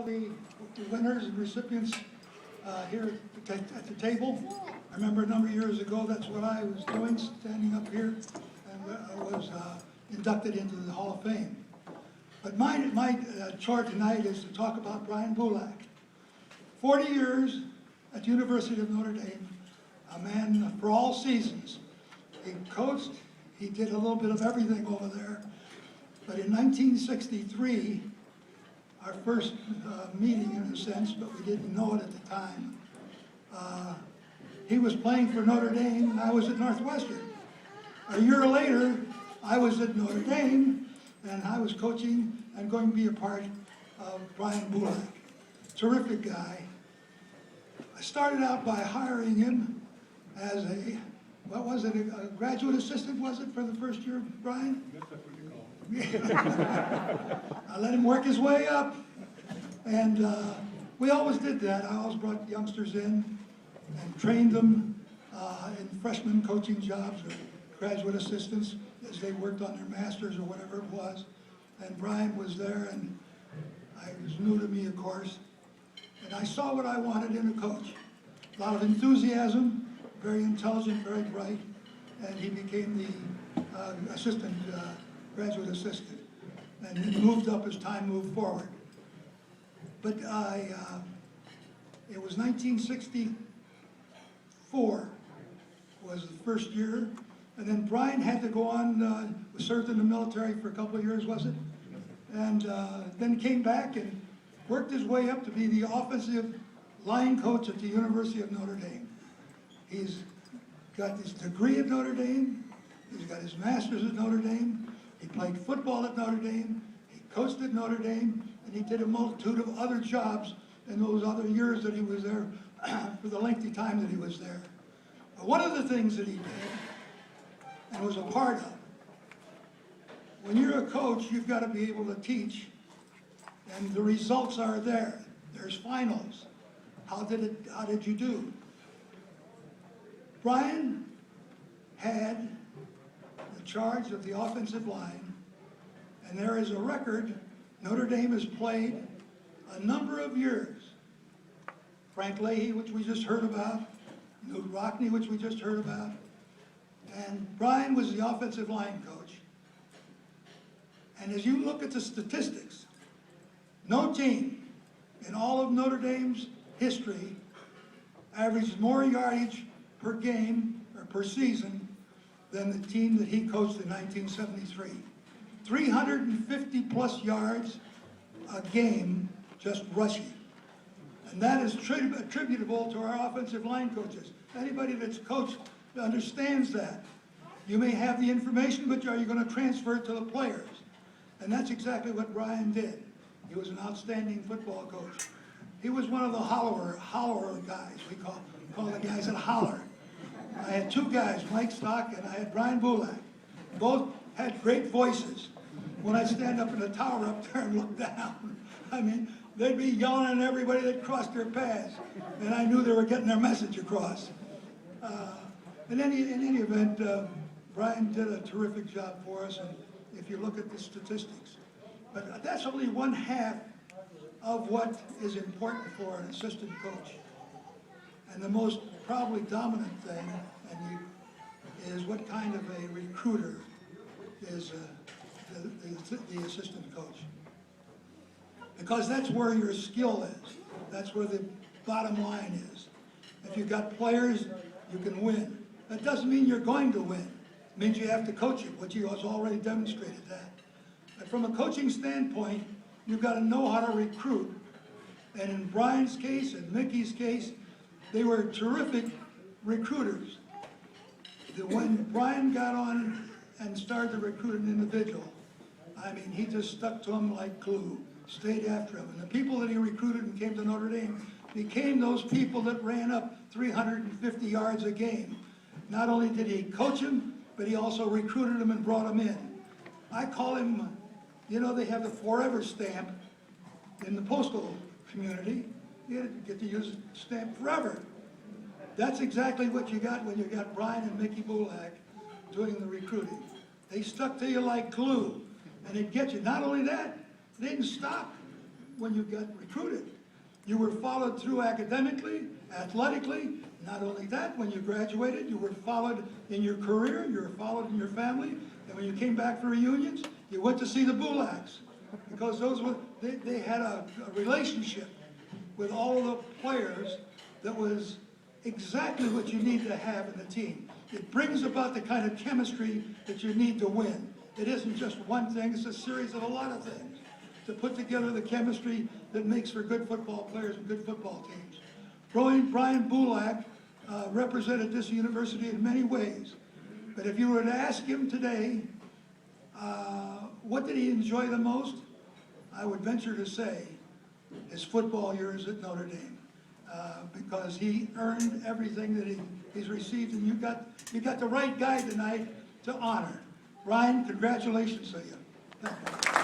the winners and recipients here at the table. I remember a number of years ago, that's what I was doing, standing up here, and I was inducted into the Hall of Fame. But my chart tonight is to talk about Brian Boulac. 40 years at the University of Notre Dame, a man for all seasons. He coached, he did a little bit of everything over there. But in 1963, our first meeting in a sense, but we didn't know it at the time, he was playing for Notre Dame and I was at Northwestern. A year later, I was at Notre Dame and I was coaching and going to be a part of Brian Boulac. Terrific guy. I started out by hiring him as a, what was it, a graduate assistant, was it, for the first year, Brian? I let him work his way up, and we always did that. I always brought youngsters in and trained them in freshman coaching jobs or graduate assistants as they worked on their masters or whatever it was. And Brian was there, and I was new to me, of course, and I saw what I wanted in a coach. A lot of enthusiasm, very intelligent, very bright, and he became the assistant graduate assistant, and he moved up as time moved forward. But it was 1964 was the first year, and then Brian had to go on, served in the military for a couple of years, was it? And then came back and worked his way up to be the offensive line coach at the University of Notre Dame. He's got his degree at Notre Dame, he's got his master's at Notre Dame, he played football at Notre Dame, he coached at Notre Dame, and he did a multitude of other jobs in those other years that he was there, for the lengthy time that he was there. But one of the things that he did, and was a part of, when you're a coach, you've got to be able to teach, and the results are there. There's finals. How did you do? Brian had the charge of the offensive line, and there is a record Notre Dame has played a number of years. Frank Leahy, which we just heard about, Newt Rockney, which we just heard about, and Brian was the offensive line coach. And as you look at the statistics, no team in all of Notre Dame's history averaged more yardage per game or per season than the team that he coached in 1973. 350 plus yards a game just rushing. And that is attributable to our offensive line coaches. Anybody that's coached understands that. You may have the information, but are you going to transfer it to the players? And that's exactly what Brian did. He was an outstanding football coach. He was one of the hollerer guys. We call the guys that holler. I had two guys, Mike Stock and I had Brian Boulac. Both had great voices. When I stand up in the tower up there and look down, I mean, they'd be yelling at everybody that crossed their paths. And I knew they were getting their message across. In any event, Brian did a terrific job for us, and if you look at the statistics. But that's only one half of what is important for an assistant coach. And the most probably dominant thing is what kind of a recruiter is the assistant coach. Because that's where your skill is. That's where the bottom line is. If you've got players, you can win. That doesn't mean you're going to win. It means you have to coach it, which he has already demonstrated that. But from a coaching standpoint, you've got to know how to recruit. And in Brian's case and Mickey's case, they were terrific recruiters. When Brian got on and started to recruit an individual, I mean, he just stuck to him like glue, stayed after him. And the people that he recruited and came to Notre Dame became those people that ran up 350 yards a game. Not only did he coach him, but he also recruited them and brought them in. I call him, you know, they have the forever stamp in the postal community. You get to use the stamp forever. That's exactly what you got when you got Brian and Mickey Boulac doing the recruiting. They stuck to you like glue, and it gets you. Not only that, they didn't stop. when you got recruited. You were followed through academically, athletically. Not only that, when you graduated, you were followed in your career, you were followed in your family, and when you came back for reunions, you went to see the Boulacs, because those were, they had a relationship with all the players that was exactly what you need to have in the team. It brings about the kind of chemistry that you need to win. It isn't just one thing, it's a series of a lot of things to put together the chemistry that makes for good football players and good football teams. Brian Boulac represented this university in many ways. But if you were to ask him today, what did he enjoy the most? I would venture to say his football years at Notre Dame. Because he earned everything that he's received, and you got the right guy tonight to honor. Ryan, congratulations to you. Thank you.